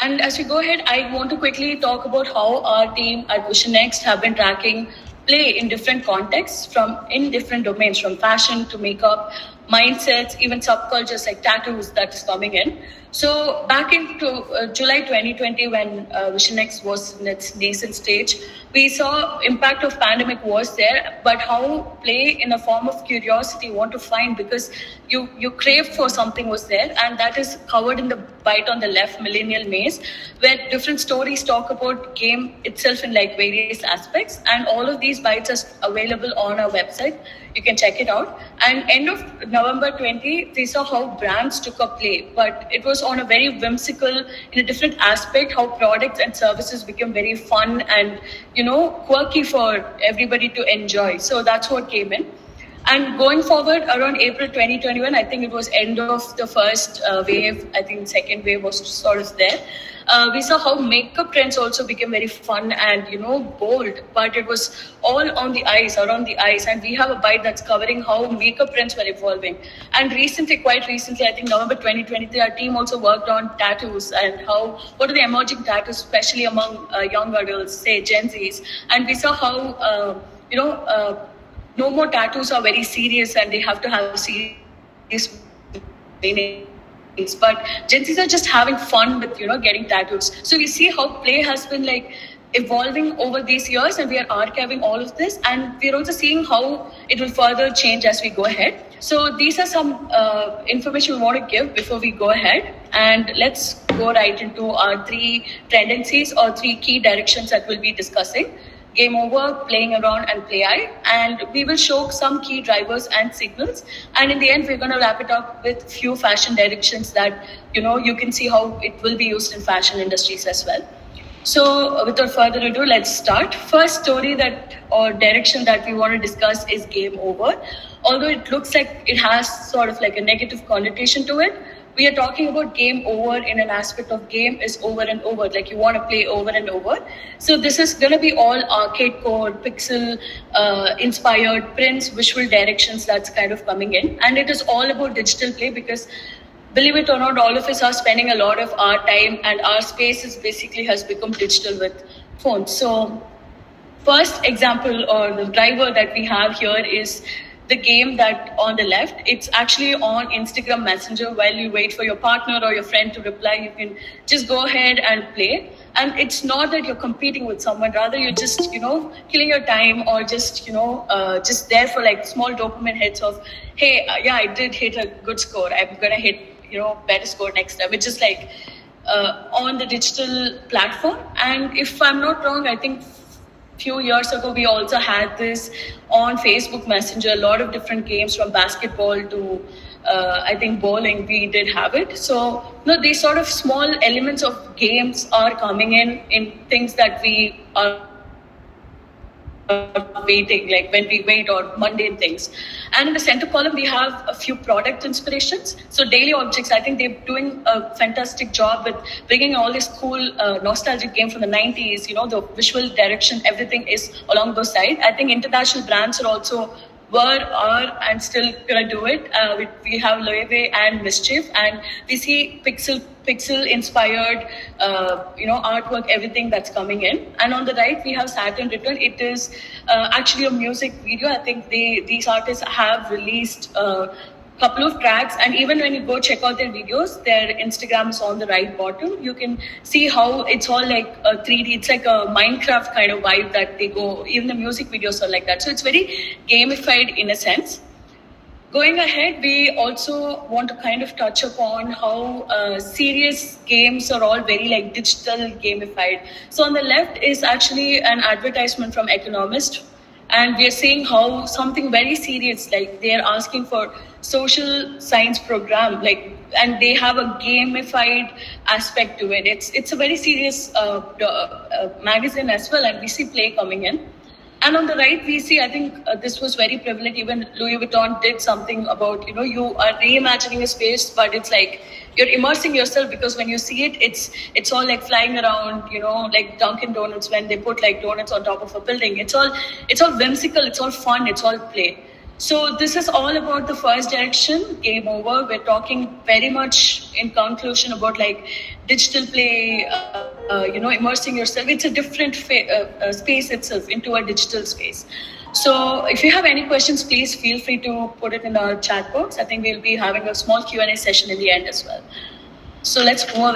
And as we go ahead, I want to quickly talk about how our team at Vision Next have been tracking play in different contexts, from in different domains, from fashion to makeup, mindsets, even subcultures like tattoos that is coming in. So back into July 2020, when Vision Next was in its nascent stage, we saw impact of pandemic was there, but how play in a form of curiosity want to find, because you crave for something was there, and that is covered in the bite on the left, Millennial Maze, where different stories talk about game itself in like various aspects, and all of these bites are available on our website. You can check it out. And end of November 20, we saw how brands took up play, but it was on a very whimsical, in a different aspect, how products and services became very fun and quirky for everybody to enjoy. So that's what came in. And going forward, around April 2021, I think it was end of the first wave. I think second wave was sort of there. We saw how makeup trends also became very fun and bold, but it was all on the eyes, around the eyes. And we have a bite that's covering how makeup trends were evolving. And quite recently, I think November 2023, our team also worked on tattoos and what are the emerging tattoos, especially among young adults, say Gen Zs. And we saw how no more tattoos are very serious and they have to have serious meanings. But Gen Zs are just having fun with getting tattoos. So we see how play has been like evolving over these years, and we are archiving all of this, and we're also seeing how it will further change as we go ahead. So these are some information we want to give before we go ahead, and let's go right into our three tendencies or three key directions that we'll be discussing: game over, playing around, and play eye. And we will show some key drivers and signals. And in the end, we're going to wrap it up with few fashion directions that, you can see how it will be used in fashion industries as well. So without further ado, let's start. First story or direction that we want to discuss is game over. Although it looks like it has sort of like a negative connotation to it, we are talking about game over in an aspect of game is over and over, like you want to play over and over. So this is going to be all arcade code, pixel inspired prints, visual directions that's kind of coming in. And it is all about digital play, because believe it or not, all of us are spending a lot of our time, and our space basically has become digital with phones. So first example or the driver that we have here is the game that on the left. It's actually on Instagram Messenger. While you wait for your partner or your friend to reply, you can just go ahead and play. And it's not that you're competing with someone, rather you're just, killing your time, or just, just there for like small dopamine hits of, hey, yeah, I did hit a good score. I'm going to hit, better score next time. It's just like on the digital platform. And if I'm not wrong, I think few years ago, we also had this on Facebook Messenger, a lot of different games from basketball to, I think, bowling, we did have it. So, these sort of small elements of games are coming in things that we are waiting, like when we wait, or mundane things. And in the center column, we have a few product inspirations. So Daily Objects, I think they're doing a fantastic job with bringing all this cool nostalgic game from the 90s, the visual direction, everything is along those sides. I think international brands are also are and still gonna do it. We have Loewe and Mischief, and we see pixel inspired artwork, everything that's coming in. And on the right we have Saturn Return. It is actually a music video. I think these artists have released couple of tracks, and even when you go check out their videos, their Instagram is on the right bottom. You can see how it's all like a 3D. It's like a Minecraft kind of vibe that they go. Even the music videos are like that. So it's very gamified in a sense. Going ahead, we also want to kind of touch upon how serious games are all very like digital gamified. So on the left is actually an advertisement from Economist, and we are seeing how something very serious, like they are asking for social science program, and they have a gamified aspect to it. It's a very serious magazine as well, and we see play coming in. And on the right, we see, I think this was very prevalent. Even Louis Vuitton did something about, you are reimagining a space, but it's like you're immersing yourself, because when you see it, it's all like flying around, like Dunkin' Donuts when they put like donuts on top of a building. It's all whimsical, it's all fun, it's all play. So this is all about the first direction, game over. We're talking very much in conclusion about like digital play, immersing yourself. It's a different space itself into a digital space. So if you have any questions, please feel free to put it in our chat box. I think we'll be having a small Q&A session in the end as well. So let's move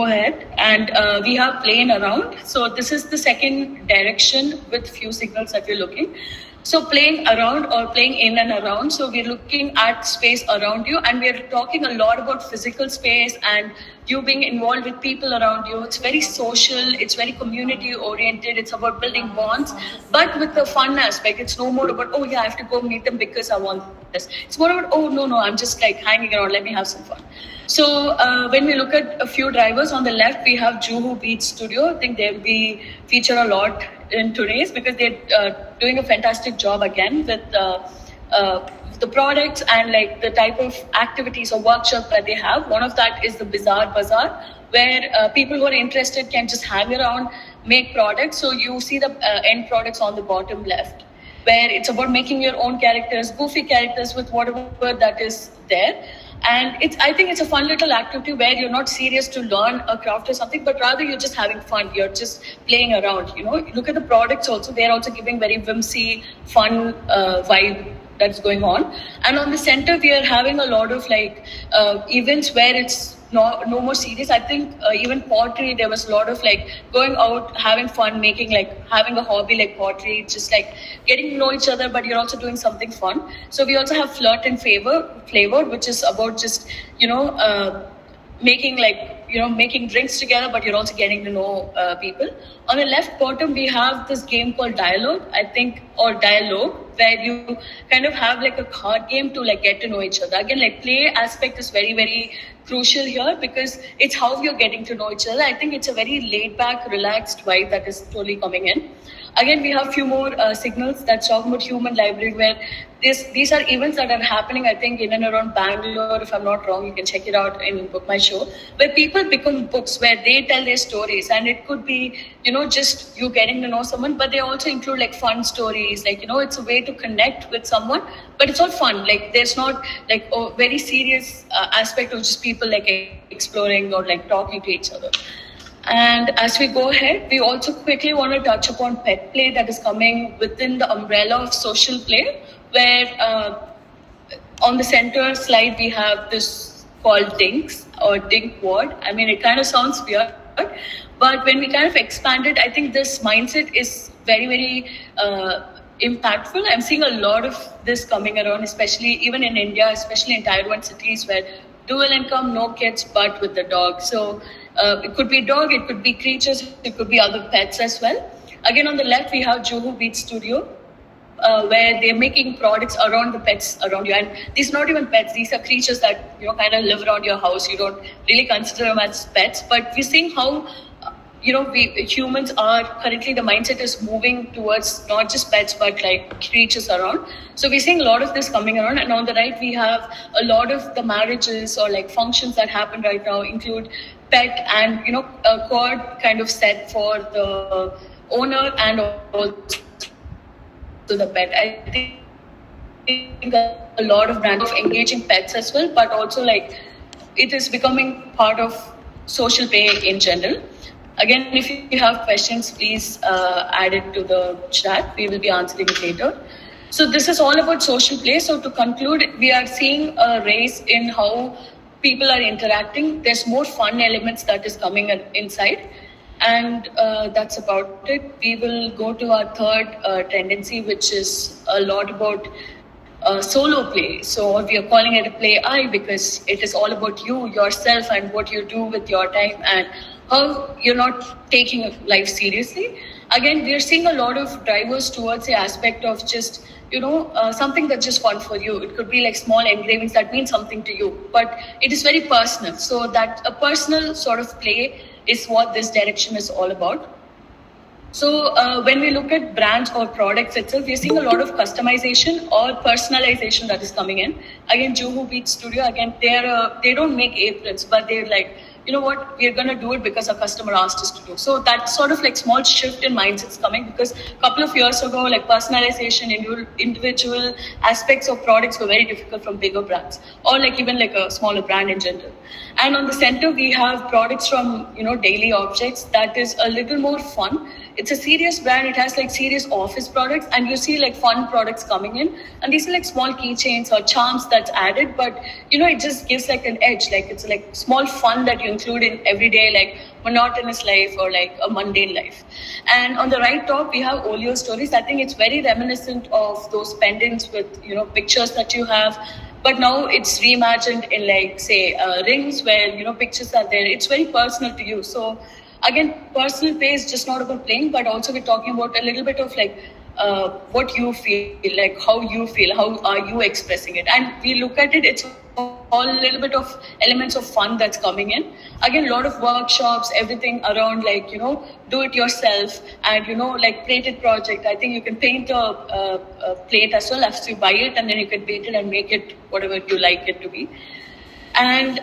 ahead. And we have playing around. So this is the second direction with few signals that we're looking. So playing around or playing in and around. So we're looking at space around you, and we're talking a lot about physical space and you being involved with people around you. It's very social, it's very community oriented, it's about building bonds, but with the fun aspect. It's no more about, oh yeah, I have to go meet them because I want this. It's more about, oh no, I'm just like hanging around, let me have some fun. So when we look at a few drivers on the left, we have Juhu Beach Studio. I think they'll be featured a lot in today's because they're doing a fantastic job again with the products and like the type of activities or workshops that they have. One of that is the Bizarre Bazaar, where people who are interested can just hang around, make products. So you see the end products on the bottom left, where it's about making your own characters, goofy characters with whatever that is there. And I think it's a fun little activity where you're not serious to learn a craft or something, but rather you're just having fun. You're just playing around, Look at the products also. They're also giving very whimsy, fun vibe that's going on. And on the center, we are having a lot of like events where it's no more serious. I think even pottery, there was a lot of like going out, having fun, making like having a hobby like pottery, just like getting to know each other, but you're also doing something fun. So we also have Flirt and Flavor, which is about just making making drinks together, but you're also getting to know people. On the left bottom, we have this game called Dialogue, I think, or Dialogue, where you kind of have like a card game to like get to know each other. Again, like play aspect is very, very crucial here because it's how you're getting to know each other. I think it's a very laid back, relaxed vibe that is totally coming in. Again, we have a few more signals that's talking about Human Library, where these are events that are happening, I think, in and around Bangalore. If I'm not wrong, you can check it out in Book My Show, where people become books, where they tell their stories. And it could be, just you getting to know someone, but they also include like fun stories. Like, it's a way to connect with someone, but it's all fun. Like, there's not like a very serious aspect of just people like exploring or like talking to each other. And as we go ahead, we also quickly want to touch upon pet play that is coming within the umbrella of social play, where on the center slide, we have this called Dinks or Dink Ward. I mean, it kind of sounds weird, but when we kind of expand it, I think this mindset is very, very impactful. I'm seeing a lot of this coming around, especially even in India, especially in Tier 1 cities where dual income, no kids, but with the dog. So it could be dog, it could be creatures, it could be other pets as well. Again, on the left, we have Juhu Beach Studio, where they're making products around the pets around you. And these are not even pets, these are creatures that, kind of live around your house. You don't really consider them as pets, but we're seeing how, we humans are currently, the mindset is moving towards not just pets, but like creatures around. So we're seeing a lot of this coming around. And on the right, we have a lot of the marriages or like functions that happen right now include pet and, a cord kind of set for the owner and also the pet. I think a lot of brands of engaging pets as well, but also like it is becoming part of social play in general. Again, if you have questions, please add it to the chat. We will be answering it later. So this is all about social play. So to conclude, we are seeing a race in how people are interacting. There's more fun elements that is coming inside. And that's about it. We will go to our third tendency, which is a lot about solo play. So we are calling it a play I because it is all about you, yourself, and what you do with your time and how you're not taking life seriously. Again, we're seeing a lot of drivers towards the aspect of just, something that's just fun for you. It could be like small engravings that mean something to you, but it is very personal. So that a personal sort of play is what this direction is all about. So when we look at brands or products itself, we're seeing a lot of customization or personalization that is coming in. Again, Juhu Beach Studio, again, they don't make aprons, but they're like, you know what, we're going to do it because our customer asked us to do. So that sort of like small shift in mindsets coming, because a couple of years ago, like personalization, individual aspects of products were very difficult from bigger brands, or like even like a smaller brand in general. And on the center, we have products from, Daily Objects that is a little more fun. It's a serious brand. It has like serious office products, and you see like fun products coming in, and these are like small keychains or charms that's added, but it just gives like an edge. Like it's like small fun that you include in everyday like monotonous life or like a mundane life. And on the right top, we have Olio Stories. I think it's very reminiscent of those pendants with pictures that you have, but now it's reimagined in like say rings where pictures are there. It's very personal to you. So again, personal play is just not about playing, but also we're talking about a little bit of like what you feel, like how you feel, how are you expressing it. And we look at it, it's all a little bit of elements of fun that's coming in. Again, a lot of workshops, everything around like, do it yourself and, like plated project. I think you can paint a plate as well as you buy it, and then you can paint it and make it whatever you like it to be. And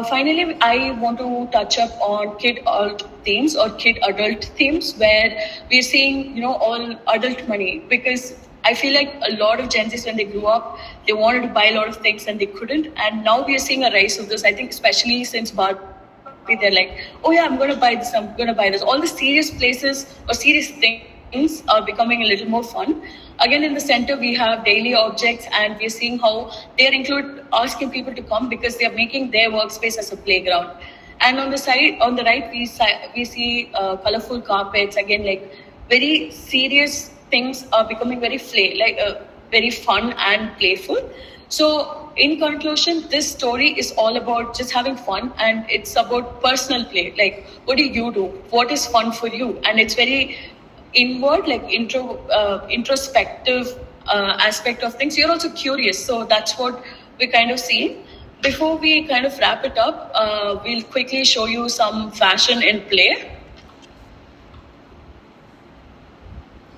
finally, I want to touch up on kid adult themes or kid adult themes, where we're seeing, all adult money, because I feel like a lot of Gen Zs, when they grew up, they wanted to buy a lot of things and they couldn't. And now we are seeing a rise of this. I think especially since Barbie, they're like, oh yeah, I'm going to buy this, I'm going to buy this. All the serious places or serious things are becoming a little more fun. Again, in the center, we have Daily Objects, and we're seeing how they're asking people to come because they're making their workspace as a playground. And on the right, we see colorful carpets. Again, like very serious things are becoming very very fun and playful. So in conclusion, this story is all about just having fun, and it's about personal play. Like, what do you do? What is fun for you? And it's very inward, like introspective aspect of things. You're also curious, so that's what we kind of see. Before we kind of wrap it up, we'll quickly show you some fashion in play.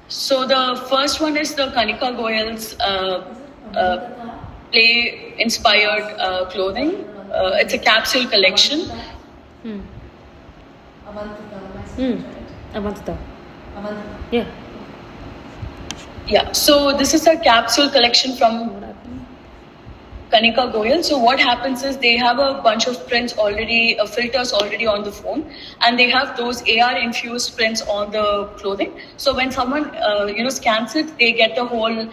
So the first one is the Kanika Goyal's play inspired clothing. It's a capsule collection. Avantika. Yeah. Yeah. So this is a capsule collection from Kanika Goyal. So what happens is they have a bunch of prints already, filters already on the phone, and they have those AR infused prints on the clothing. So when someone scans it, they get the whole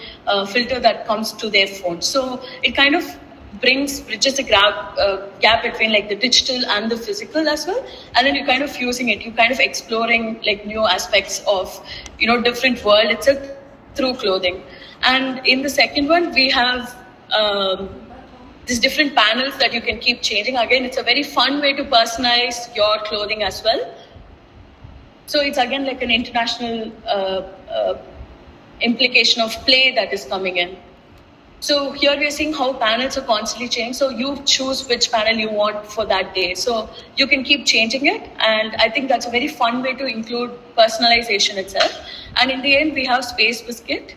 filter that comes to their phone. So it kind of bridges a gap between like the digital and the physical as well, and then you're kind of fusing it. You're kind of exploring like new aspects of different world itself through clothing. And in the second one, we have these different panels that you can keep changing. Again, it's a very fun way to personalize your clothing as well. So it's again like an international implication of play that is coming in. So here we are seeing how panels are constantly changing. So you choose which panel you want for that day. So you can keep changing it. And I think that's a very fun way to include personalization itself. And in the end, we have Space Biscuit.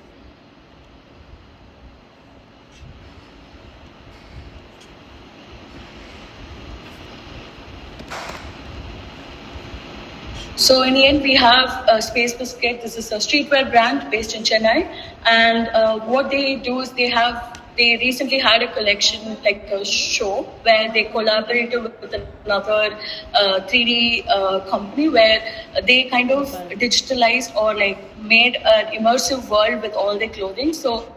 So in the end, we have Space Biscuit. This is a streetwear brand based in Chennai. And what they do is they recently had a collection, like a show, where they collaborated with another 3D company, where they kind of digitalized or like made an immersive world with all their clothing. So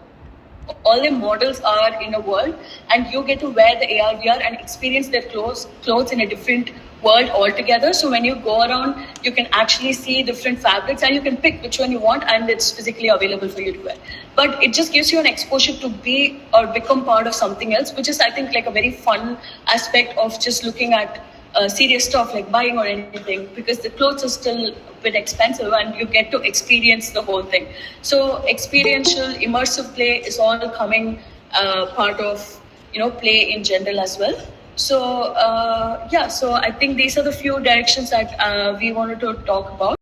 all their models are in a world, and you get to wear the AR VR and experience their clothes in a different world altogether. So when you go around, you can actually see different fabrics, and you can pick which one you want, and it's physically available for you to wear. But it just gives you an exposure to be or become part of something else, which is, I think, like a very fun aspect of just looking at serious stuff like buying or anything, because the clothes are still a bit expensive and you get to experience the whole thing. So experiential, immersive play is all coming part of play in general as well. So so I think these are the few directions that we wanted to talk about.